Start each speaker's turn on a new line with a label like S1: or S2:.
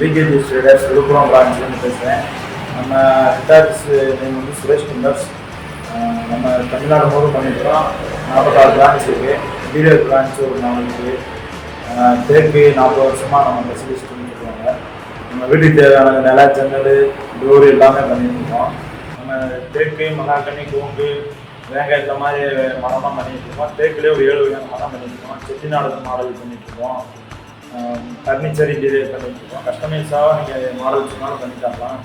S1: VKG traders Villupuram பிரான்ச்லேருந்து பேசுகிறேன். நம்ம ஹெட்டார்ஸ் name வந்து சுரேஷ் குண்டர்ஸ். நம்ம தமிழ்நாடு முழுவதும் பண்ணிட்டுருக்கோம். 46 பிரான்ச் இருக்குது. இன்டீரியர் பிரான்ச் ஒரு 4 இருக்குது. தேக்கு 40 வருஷமாக நம்ம ஸ்பெஷலிஸ்ட் பண்ணிட்டுருக்காங்க. நம்ம வீட்டுக்கு தேவையான நில, ஜன்னல், டோர் எல்லாமே பண்ணிட்டுருக்கோம். நம்ம தேக்கு, மகாக்கனி, கோங்கு, வேங்காய் இந்த மாதிரி மரமாக பண்ணிட்டுருக்கோம். தேக்குலேயே ஒரு 7 வகையான மரம் பண்ணிட்டுருக்கோம். செட்டிநாடு மாடல் பண்ணிட்டுருக்கோம். ஃபர்னிச்சர் இன்டீரியர் பண்ணிட்டுருக்கோம். கஸ்டமைஸாக நீங்கள் மாடல் சொன்னாலும் பண்ணி தரலாம்.